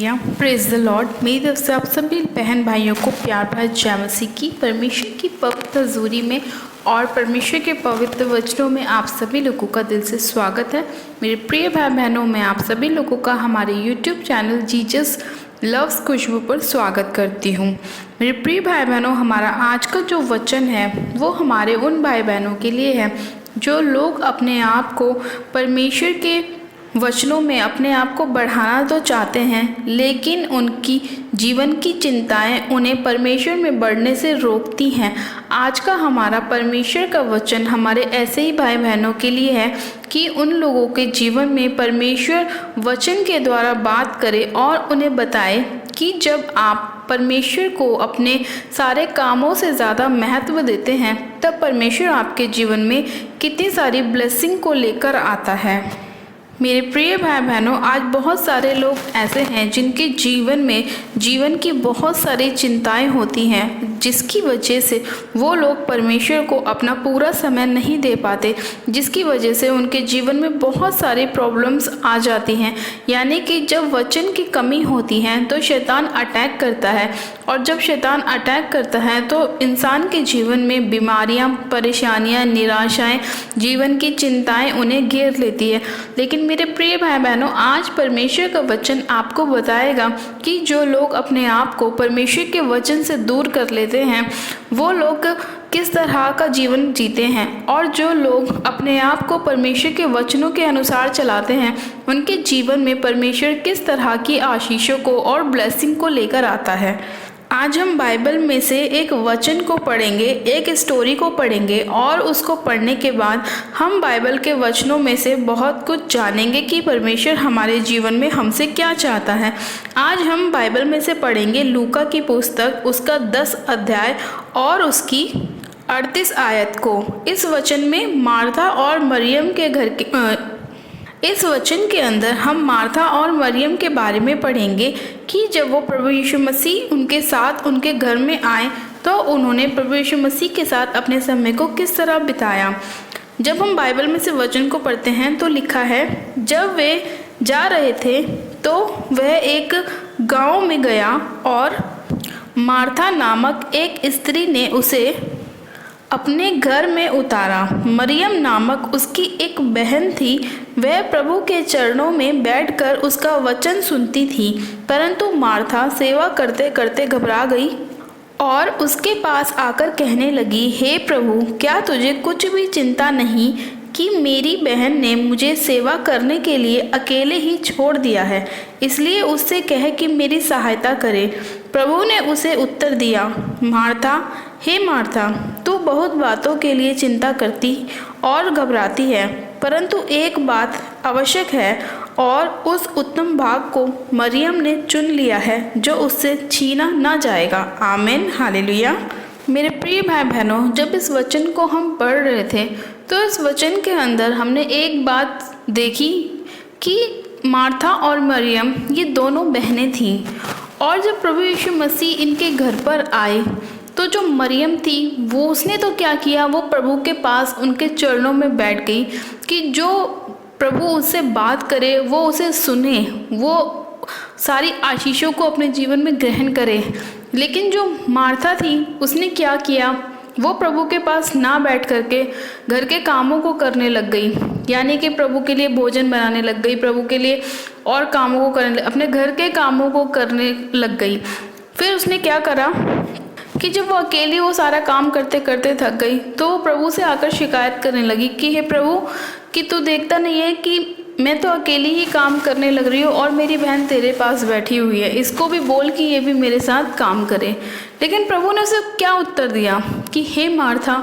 या praise the Lord. मेरी तरफ से आप सभी बहन भाइयों को प्यार भरा जय मसीह की। परमेश्वर की पवित्र हजूरी में और परमेश्वर के पवित्र वचनों में आप सभी लोगों का दिल से स्वागत है। मेरे प्रिय भाई बहनों, मैं आप सभी लोगों का हमारे यूट्यूब चैनल जीसस लव्स खुशबू पर स्वागत करती हूँ। मेरे प्रिय भाई बहनों, हमारा आज का जो वचन है वो हमारे उन भाई बहनों के लिए है जो लोग अपने आप को परमेश्वर के वचनों में अपने आप को बढ़ाना तो चाहते हैं, लेकिन उनकी जीवन की चिंताएं उन्हें परमेश्वर में बढ़ने से रोकती हैं। आज का हमारा परमेश्वर का वचन हमारे ऐसे ही भाई बहनों के लिए है कि उन लोगों के जीवन में परमेश्वर वचन के द्वारा बात करे और उन्हें बताए कि जब आप परमेश्वर को अपने सारे कामों से ज़्यादा महत्व देते हैं, तब परमेश्वर आपके जीवन में कितनी सारी ब्लेसिंग को लेकर आता है। मेरे प्रिय भाई बहनों, आज बहुत सारे लोग ऐसे हैं जिनके जीवन में जीवन की बहुत सारी चिंताएं होती हैं, जिसकी वजह से वो लोग परमेश्वर को अपना पूरा समय नहीं दे पाते, जिसकी वजह से उनके जीवन में बहुत सारी प्रॉब्लम्स आ जाती हैं। यानी कि जब वचन की कमी होती है तो शैतान अटैक करता है, और जब शैतान अटैक करता है तो इंसान के जीवन में बीमारियां, परेशानियां, निराशाएं, जीवन की चिंताएं उन्हें घेर लेती है। लेकिन मेरे प्रिय भाई बहनों, आज परमेश्वर का वचन आपको बताएगा कि जो लोग अपने आप को परमेश्वर के वचन से दूर कर लेते हैं, वो लोग किस तरह का जीवन जीते हैं, और जो लोग अपने आप को परमेश्वर के वचनों के अनुसार चलाते हैं, उनके जीवन में परमेश्वर किस तरह की आशीषों को और ब्लेसिंग को लेकर आता है। आज हम बाइबल में से एक वचन को पढ़ेंगे, एक स्टोरी को पढ़ेंगे, और उसको पढ़ने के बाद हम बाइबल के वचनों में से बहुत कुछ जानेंगे कि परमेश्वर हमारे जीवन में हमसे क्या चाहता है। आज हम बाइबल में से पढ़ेंगे लूका की पुस्तक, उसका 10 अध्याय और उसकी 38 आयत को। इस वचन में मार्था और मरियम के घर के इस वचन के अंदर हम मार्था और मरियम के बारे में पढ़ेंगे कि जब वो प्रभु यीशु मसीह उनके साथ उनके घर में आए तो उन्होंने प्रभु यीशु मसीह के साथ अपने समय को किस तरह बिताया। जब हम बाइबल में से वचन को पढ़ते हैं तो लिखा है, जब वे जा रहे थे तो वह एक गांव में गया और मार्था नामक एक स्त्री ने उसे अपने घर में उतारा। मरियम नामक उसकी एक बहन थी, वह प्रभु के चरणों में बैठकर उसका वचन सुनती थी। परंतु मार्था सेवा करते करते घबरा गई और उसके पास आकर कहने लगी, हे प्रभु, क्या तुझे कुछ भी चिंता नहीं कि मेरी बहन ने मुझे सेवा करने के लिए अकेले ही छोड़ दिया है, इसलिए उससे कह कि मेरी सहायता करे। प्रभु ने उसे उत्तर दिया, मार्था, हे मार्था, तू बहुत बातों के लिए चिंता करती और घबराती है, परंतु एक बात आवश्यक है, और उस उत्तम भाग को मरियम ने चुन लिया है जो उससे छीना ना जाएगा। आमीन, हालेलुया। मेरे प्रिय भाई बहनों, जब इस वचन को हम पढ़ रहे थे तो इस वचन के अंदर हमने एक बात देखी कि मार्था और मरियम ये दोनों बहनें थीं, और जब प्रभु यीशु मसीह इनके घर पर आए तो जो मरियम थी वो उसने तो क्या किया, वो प्रभु के पास उनके चरणों में बैठ गई कि जो प्रभु उससे बात करे, वो उसे सुने, वो सारी आशीषों को अपने जीवन में ग्रहण करे। लेकिन जो मार्था थी उसने क्या किया, वो प्रभु के पास ना बैठ करके घर के कामों को करने लग गई। यानी कि प्रभु के लिए भोजन बनाने लग गई, प्रभु के लिए और कामों को करने, अपने घर के कामों को करने लग गई। फिर उसने क्या करा कि जब वो अकेली वो सारा काम करते करते थक गई तो वो प्रभु से आकर शिकायत करने लगी कि हे प्रभु, कि तू देखता नहीं है कि मैं तो अकेली ही काम करने लग रही हूँ और मेरी बहन तेरे पास बैठी हुई है, इसको भी बोल कि ये भी मेरे साथ काम करे। लेकिन प्रभु ने उसे क्या उत्तर दिया कि हे मार्था,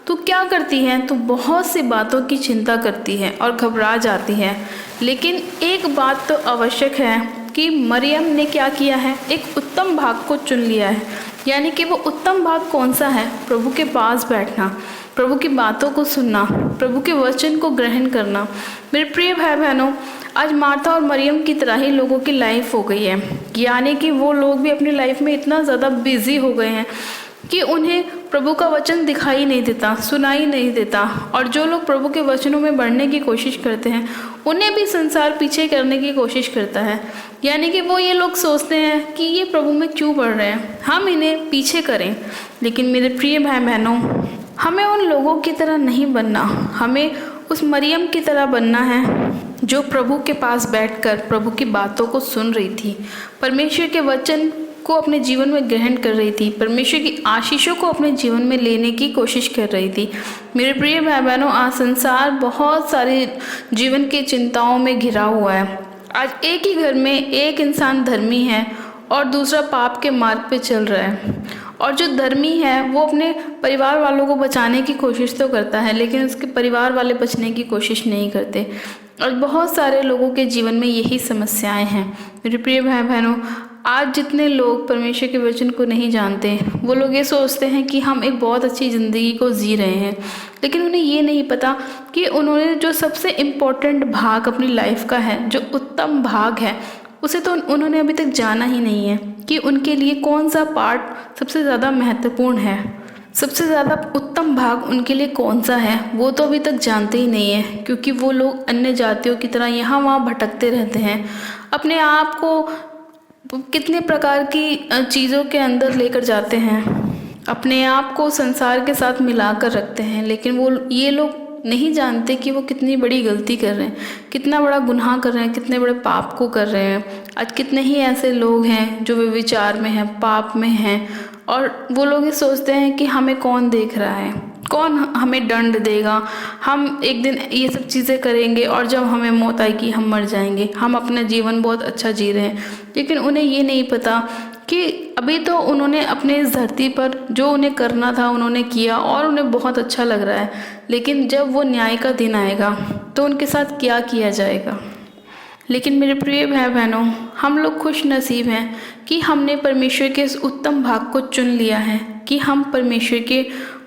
तू क्या करती है, तू बहुत सी बातों की चिंता करती है और घबरा जाती है, लेकिन एक बात तो आवश्यक है कि मरियम ने क्या किया है, एक उत्तम भाग को चुन लिया है। यानी कि वो उत्तम भाग कौन सा है, प्रभु के पास बैठना, प्रभु की बातों को सुनना, प्रभु के वचन को ग्रहण करना। मेरे प्रिय भाई बहनों, आज मार्था और मरियम की तरह ही लोगों की लाइफ हो गई है। यानी कि वो लोग भी अपनी लाइफ में इतना ज़्यादा बिजी हो गए हैं कि उन्हें प्रभु का वचन दिखाई नहीं देता, सुनाई नहीं देता, और जो लोग प्रभु के वचनों में बढ़ने की कोशिश करते हैं उन्हें भी संसार पीछे करने की कोशिश करता है। यानी कि वो ये लोग सोचते हैं कि ये प्रभु में क्यों पढ़ रहे हैं, हम इन्हें पीछे करें। लेकिन मेरे प्रिय भाई बहनों, हमें उन लोगों की तरह नहीं बनना, हमें उस मरियम की तरह बनना है जो प्रभु के पास बैठकर प्रभु की बातों को सुन रही थी, परमेश्वर के वचन को अपने जीवन में ग्रहण कर रही थी, परमेश्वर की आशीषों को अपने जीवन में लेने की कोशिश कर रही थी। मेरे प्रिय भाई बहनों, आज संसार बहुत सारे जीवन की चिंताओं में घिरा हुआ है। आज एक ही घर में एक इंसान धर्मी है और दूसरा पाप के मार्ग पे चल रहा है। और जो धर्मी है वो अपने परिवार वालों को बचाने की कोशिश तो करता है, लेकिन उसके परिवार वाले बचने की कोशिश नहीं करते। और बहुत सारे लोगों के जीवन में यही समस्याएं हैं। मेरे प्रिय भाई बहनों, आज जितने लोग परमेश्वर के वचन को नहीं जानते, वो लोग ये सोचते हैं कि हम एक बहुत अच्छी ज़िंदगी को जी रहे हैं, लेकिन उन्हें ये नहीं पता कि उन्होंने जो सबसे इम्पोर्टेंट भाग अपनी लाइफ का है, जो उत्तम भाग है, उसे तो उन्होंने अभी तक जाना ही नहीं है कि उनके लिए कौन सा पार्ट सबसे ज़्यादा महत्वपूर्ण है, सबसे ज़्यादा उत्तम भाग उनके लिए कौन सा है, वो तो अभी तक जानते ही नहीं है। क्योंकि वो लोग अन्य जातियों की तरह यहाँ वहाँ भटकते रहते हैं, अपने आप को कितने प्रकार की चीज़ों के अंदर लेकर जाते हैं, अपने आप को संसार के साथ मिलाकर रखते हैं, लेकिन वो ये लोग नहीं जानते कि वो कितनी बड़ी गलती कर रहे हैं, कितना बड़ा गुनाह कर रहे हैं, कितने बड़े पाप को कर रहे हैं। आज कितने ही ऐसे लोग हैं जो व्यभिचार में हैं, पाप में हैं, और वो लोग ये सोचते हैं कि हमें कौन देख रहा है, कौन हमें दंड देगा, हम एक दिन ये सब चीज़ें करेंगे और जब हमें मौत आएगी हम मर जाएंगे, हम अपना जीवन बहुत अच्छा जी रहे हैं। लेकिन उन्हें ये नहीं पता कि अभी तो उन्होंने अपने इस धरती पर जो उन्हें करना था उन्होंने किया और उन्हें बहुत अच्छा लग रहा है, लेकिन जब वो न्याय का दिन आएगा तो उनके साथ क्या किया जाएगा। लेकिन मेरे प्रिय भाई बहनों, हम लोग खुश नसीब हैं कि हमने परमेश्वर के इस उत्तम भाग को चुन लिया है कि हम परमेश्वर के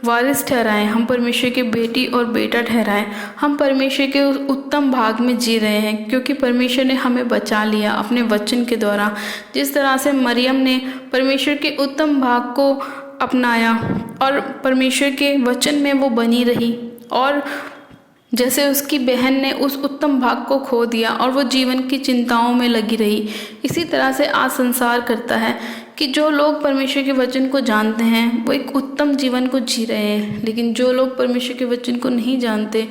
वारिस ठहराएं, हम परमेश्वर के बेटी और बेटा ठहराएं, हम परमेश्वर के उस उत्तम भाग में जी रहे हैं, क्योंकि परमेश्वर ने हमें बचा लिया अपने वचन के द्वारा। जिस तरह से मरियम ने परमेश्वर के उत्तम भाग को अपनाया और परमेश्वर के वचन में वो बनी रही, और जैसे उसकी बहन ने उस उत्तम भाग को खो दिया और वो जीवन की चिंताओं में लगी रही, इसी तरह से आज संसार करता है कि जो लोग परमेश्वर के वचन को जानते हैं वो एक उत्तम जीवन को जी रहे हैं, लेकिन जो लोग परमेश्वर के वचन को नहीं जानते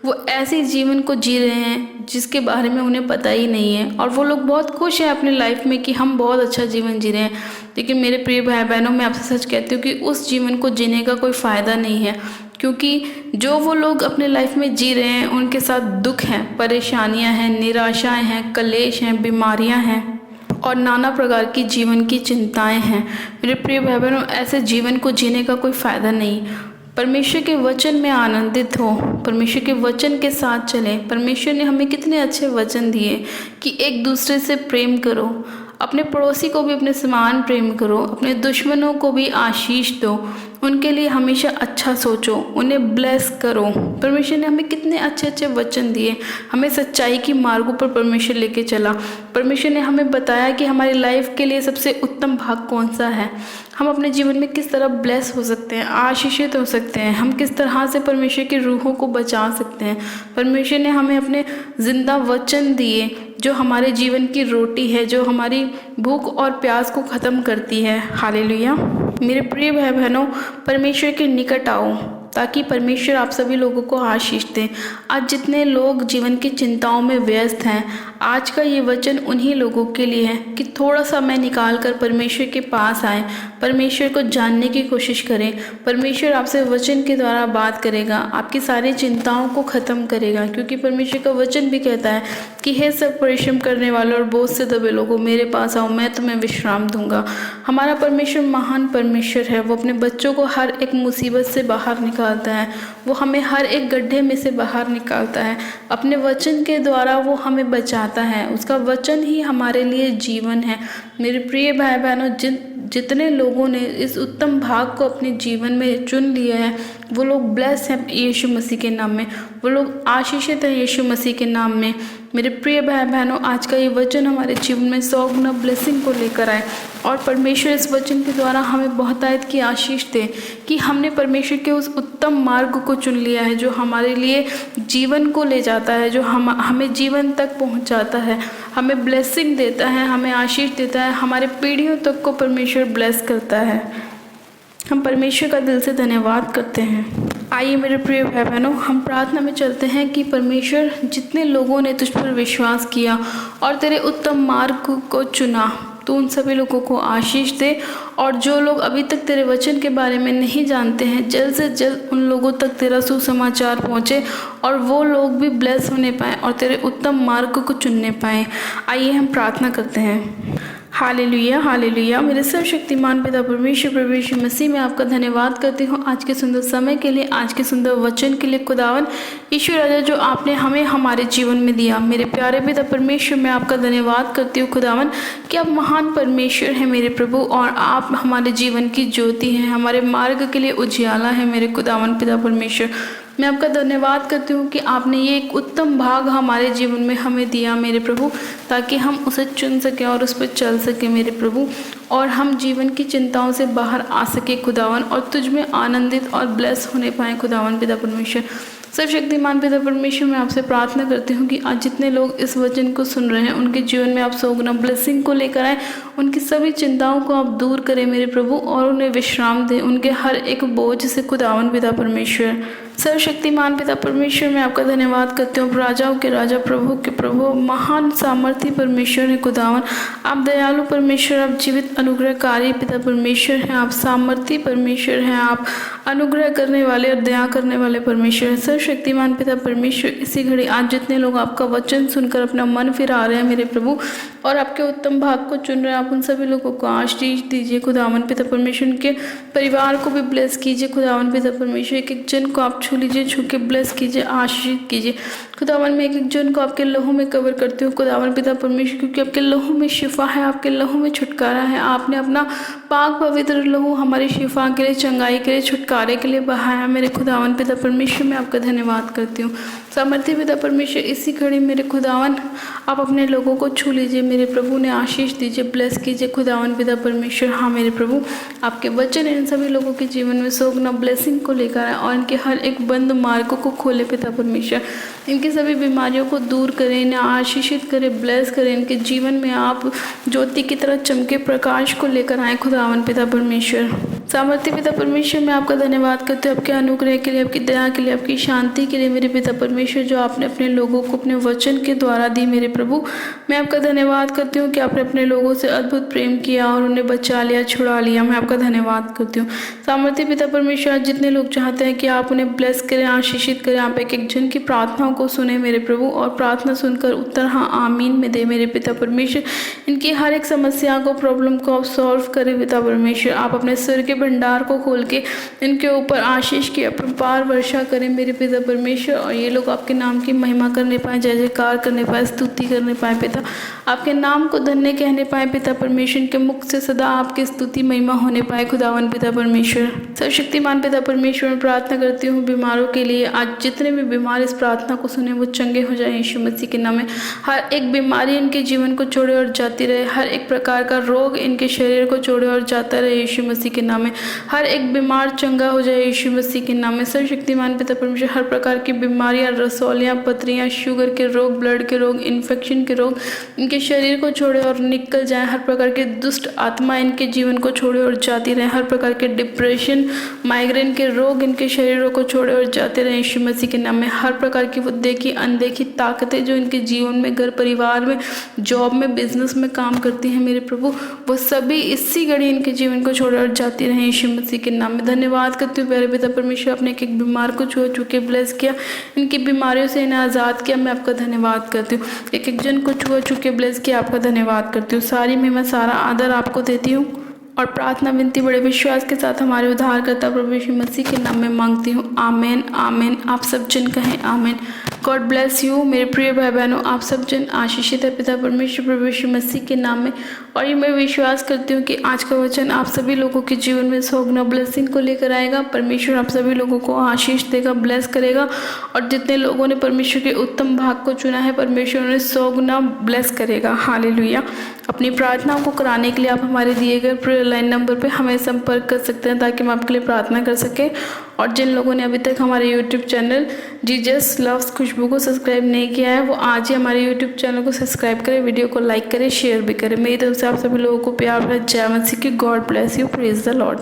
वो ऐसे जीवन को जी रहे हैं जिसके बारे में उन्हें पता ही नहीं है। और वो लोग बहुत खुश हैं अपनी लाइफ में कि हम बहुत अच्छा जीवन जी रहे हैं, लेकिन मेरे प्रिय भाई बहनों, मैं आपसे सच कहती हूँ कि उस जीवन को जीने का कोई फ़ायदा नहीं है, क्योंकि जो वो लोग अपने लाइफ में जी रहे हैं उनके साथ दुख हैं, परेशानियां हैं, निराशाएं हैं, कलेश हैं, बीमारियां हैं और नाना प्रकार की जीवन की चिंताएं हैं। मेरे प्रिय भाई बहनों, ऐसे जीवन को जीने का कोई फ़ायदा नहीं। परमेश्वर के वचन में आनंदित हो, परमेश्वर के वचन के साथ चलें। परमेश्वर ने हमें कितने अच्छे वचन दिए कि एक दूसरे से प्रेम करो, अपने पड़ोसी को भी अपने समान प्रेम करो, अपने दुश्मनों को भी आशीष दो, उनके लिए हमेशा अच्छा सोचो, उन्हें ब्लेस करो। परमेश्वर ने हमें कितने अच्छे अच्छे वचन दिए, हमें सच्चाई की मार्गों पर परमेश्वर लेके चला। परमेश्वर ने हमें बताया कि हमारी लाइफ के लिए सबसे उत्तम भाग कौन सा है, हम अपने जीवन में किस तरह ब्लेस हो सकते हैं, आशीषित हो सकते हैं, हम किस तरह से परमेश्वर की रूहों को बचा सकते हैं। परमेश्वर ने हमें अपने जिंदा वचन दिए जो हमारे जीवन की रोटी है, जो हमारी भूख और प्यास को ख़त्म करती है। हालेलुया। मेरे प्रिय भाई बहनों, परमेश्वर के निकट आओ ताकि परमेश्वर आप सभी लोगों को आशीष दें। आज जितने लोग जीवन की चिंताओं में व्यस्त हैं, आज का ये वचन उन्हीं लोगों के लिए है कि थोड़ा समय निकाल कर परमेश्वर के पास आएं, परमेश्वर को जानने की कोशिश करें। परमेश्वर आपसे वचन के द्वारा बात करेगा, आपकी सारी चिंताओं को ख़त्म करेगा, क्योंकि परमेश्वर का वचन भी कहता है कि हे सब परिश्रम करने वालों और बोझ से दबे लोगों, मेरे पास आओ, मैं तुम्हें विश्राम दूंगा। हमारा परमेश्वर महान परमेश्वर है, वो अपने बच्चों को हर एक मुसीबत से बाहर निकालता है, वो हमें हर एक गड्ढे में से बाहर निकालता है। अपने वचन के द्वारा वो हमें बचाता है, उसका वचन ही हमारे लिए जीवन है। मेरे प्रिय भाई बहनों, जितने लोगों ने इस उत्तम भाग को अपने जीवन में चुन लिया है वो लोग ब्लेस हैं यीशु मसीह के नाम में, वो लोग आशीषित हैं यीशु मसीह के नाम में। मेरे प्रिय भाई बहनों, आज का ये वचन हमारे जीवन में 100 गुना ब्लेसिंग को लेकर आए और परमेश्वर इस वचन के द्वारा हमें बहुतायत की आशीष दे कि हमने परमेश्वर के उस उत्तम मार्ग को चुन लिया है जो हमारे लिए जीवन को ले जाता है, जो हमें जीवन तक पहुंचाता है, हमें ब्लेसिंग देता है, हमें आशीष देता है, हमारे पीढ़ियों तक को परमेश्वर ब्लेस करता है। हम परमेश्वर का दिल से धन्यवाद करते हैं। आइए मेरे प्रिय भाई बहनों, हम प्रार्थना में चलते हैं कि परमेश्वर जितने लोगों ने तुझ पर विश्वास किया और तेरे उत्तम मार्ग को चुना, तो उन सभी लोगों को आशीष दे। और जो लोग अभी तक तेरे वचन के बारे में नहीं जानते हैं, जल्द से जल्द उन लोगों तक तेरा सुसमाचार पहुँचे और वो लोग भी ब्लेस होने पाएँ और तेरे उत्तम मार्ग को चुनने पाएँ। आइए हम प्रार्थना करते हैं। Hallelujah hallelujah. मेरे सर्वशक्तिमान पिता परमेश्वर प्रभु यीशु मसीह में आपका धन्यवाद करती हूँ आज के सुंदर समय के लिए, आज के सुंदर वचन के लिए। खुदावन ईश्वर राजा जो आपने हमें हमारे जीवन में दिया, मेरे प्यारे पिता परमेश्वर मैं आपका धन्यवाद करती हूँ खुदावन कि आप महान परमेश्वर हैं मेरे प्रभु, और आप हमारे जीवन की ज्योति हैं, हमारे मार्ग के लिए उजियाला है मेरे खुदावन पिता परमेश्वर। मैं आपका धन्यवाद करती हूँ कि आपने ये एक उत्तम भाग हमारे जीवन में हमें दिया मेरे प्रभु, ताकि हम उसे चुन सकें और उस पर चल सकें मेरे प्रभु, और हम जीवन की चिंताओं से बाहर आ सके खुदावन, और तुझ में आनंदित और ब्लेस होने पाएँ खुदावन पिता परमेश्वर। सर्वशक्तिमान पिता परमेश्वर मैं आपसे प्रार्थना करती हूँ कि आज जितने लोग इस वचन को सुन रहे हैं उनके जीवन में आप सौगुना ब्लेसिंग को लेकर आए, उनकी सभी चिंताओं को आप दूर करें मेरे प्रभु, और उन्हें विश्राम दें उनके हर एक बोझ से खुदावन पिता परमेश्वर। सर्वशक्तिमान पिता परमेश्वर मैं आपका धन्यवाद करती हूँ, राजाओं के राजा प्रभु के प्रभु, महान सामर्थी परमेश्वर है खुदावन। आप दयालु परमेश्वर, आप जीवित अनुग्रहकारी पिता परमेश्वर हैं, आप सामर्थी परमेश्वर हैं, आप अनुग्रह करने वाले और दया करने वाले परमेश्वर हैं। सर्वशक्तिमान पिता परमेश्वर इसी घड़ी आज जितने लोग आपका वचन सुनकर अपना मन फिरा रहे हैं मेरे प्रभु और आपके उत्तम भाग को चुन रहे हैं, आप उन सभी लोगों को आशीष दीजिए खुदावन पिता परमेश्वर। उनके परिवार को भी ब्लेस कीजिए खुदावन पिता परमेश्वर। एक एक जन को आप छू लीजिए, छू के ब्लेस कीजिए, आशीष कीजिए खुदावन। मैं एक एक जन को आपके लहू में कवर करती हूँ खुदावन पिता परमेश्वर, क्योंकि आपके लहू में शिफा है, आपके लहू में छुटकारा है। आपने अपना पाक पवित्र लहू हमारी शिफा के लिए, चंगाई के लिए, छुटकारे के लिए बहाया मेरे खुदावन पिता परमेश्वर। मैं आपका धन्यवाद करती हूँ सामर्थ्य पिता परमेश्वर। इसी घड़ी मेरे खुदावन आप अपने लोगों को छू लीजिए मेरे प्रभु, ने आशीष दीजिए, ब्लेस कीजिए खुदावन पिता परमेश्वर। हाँ मेरे प्रभु, आपके वचन इन सभी लोगों के जीवन में सौगुना ब्लेसिंग को लेकर आए और इनके हर एक बंद मार्गों को खोले पिता परमेश्वर। इनकी सभी बीमारियों को दूर करें, इन्हें आशीषित करें, ब्लेस करें। इनके जीवन में आप ज्योति की तरह चमके प्रकाश को लेकर आए खुदावन पिता परमेश्वर। सामर्थ्य पिता परमेश्वर मैं आपका धन्यवाद करती हूँ आपके अनुग्रह के लिए, आपकी दया के लिए, आपकी शांति के लिए मेरे पिता परमेश्वर, जो आपने अपने लोगों को अपने वचन के द्वारा दी मेरे प्रभु। मैं आपका धन्यवाद करती हूँ कि आपने अपने लोगों से अद्भुत प्रेम किया और उन्हें बचा लिया, छुड़ा लिया। मैं आपका धन्यवाद करती हूँ सामर्थ्य पिता परमेश्वर। जितने लोग चाहते हैं कि आप उन्हें ब्लेस करें, आशीषित करें, आप एक एक जन की प्रार्थनाओं को सुने मेरे प्रभु और प्रार्थना सुनकर उत्तर हाँ आमीन में दे मेरे पिता परमेश्वर। इनकी हर एक समस्या को, प्रॉब्लम को आप सॉल्व करें पिता परमेश्वर। आप अपने सिर के भंडार को खोल के इनके ऊपर आशीष की अपरंपार वर्षा करें मेरे पिता परमेश्वर, और ये लोग आपके नाम की महिमा करने पाए, जय जयकार करने पाए, स्तुति करने पाए पिता, आपके नाम को धन्य कहने पाए पिता परमेश्वर। इनके मुख से सदा आपकी स्तुति महिमा होने पाए खुदावन पिता परमेश्वर। सर्वशक्तिमान पिता परमेश्वर मैं प्रार्थना करती हूँ बीमारों के लिए। आज जितने भी बीमार इस प्रार्थना को सुने वो चंगे हो जाए यीशु मसीह के नाम में। हर एक बीमारी इनके जीवन को छोड़े और जाती रहे, हर एक प्रकार का रोग इनके शरीर को छोड़े और जाता रहे यीशु मसीह के नाम में। हर एक बीमार चंगा हो जाए यीशु मसीह के नाम में। सर्वशक्तिमान पिता परमेश्वर हर प्रकार की बीमारियां, रसौलियां, पथरियां, शुगर के रोग, ब्लड के रोग, इन्फेक्शन के रोग इनके शरीर को छोड़े और निकल जाए। हर प्रकार के दुष्ट आत्मा इनके जीवन को छोड़े और जाती रहे। हर प्रकार के डिप्रेशन, माइग्रेन के रोग इनके शरीरों को छोड़े और जाते रहे यीशु मसीह के नाम में। हर प्रकार की वो देखी अनदेखी ताकतें जो इनके जीवन में, घर परिवार में, जॉब में, बिजनेस में काम करती हैं मेरे प्रभु, वो सभी इसी घड़ी इनके जीवन को छोड़े और जाती रहे यीशु मसीह के नाम में। धन्यवाद करती हूँ प्यारे पिता परमेश्वर, अपने एक एक बीमार को छुआ छुके ब्लेस किया, इनकी बीमारियों से इन्हें आज़ाद किया। मैं आपका धन्यवाद करती हूँ। एक एक जन को छुआ छुके ब्लेस किया, आपका धन्यवाद करती हूँ। सारी मैं सारा आदर आपको देती हूँ और प्रार्थना विनती बड़े विश्वास के साथ हमारे उद्धारकर्ता प्रभु यीशु मसीह के नाम में मांगती हूँ। आमेन आमेन। आप सब जन कहें आमेन। गॉड ब्लेस यू मेरे प्रिय भाई बहनों, आप सब जन आशीषित है पिता परमेश्वर प्रभु यीशु मसीह के नाम में। और ये मैं विश्वास करती हूँ कि आज का वचन आप सभी लोगों के जीवन में सौगुना ब्लेसिंग को लेकर आएगा। परमेश्वर आप सभी लोगों को आशीष देगा, ब्लेस करेगा, और जितने लोगों ने परमेश्वर के उत्तम भाग को चुना है परमेश्वर उन्हें सौगुना ब्लेस करेगा। हालेलुया। अपनी प्रार्थनाओं को कराने के लिए आप हमारे दिए गए प्रेयर लाइन नंबर पे हमें संपर्क कर सकते हैं, ताकि हम आपके लिए प्रार्थना कर सकें। और जिन लोगों ने अभी तक हमारे यूट्यूब चैनल जीजस लव्स खुशबू को सब्सक्राइब नहीं किया है, वो आज ही हमारे यूट्यूब चैनल को सब्सक्राइब करें, वीडियो को लाइक करें, शेयर भी करें। मेरी तरफ से आप सभी लोगों को प्यार भरा जय मसीह की। God bless you, praise the Lord.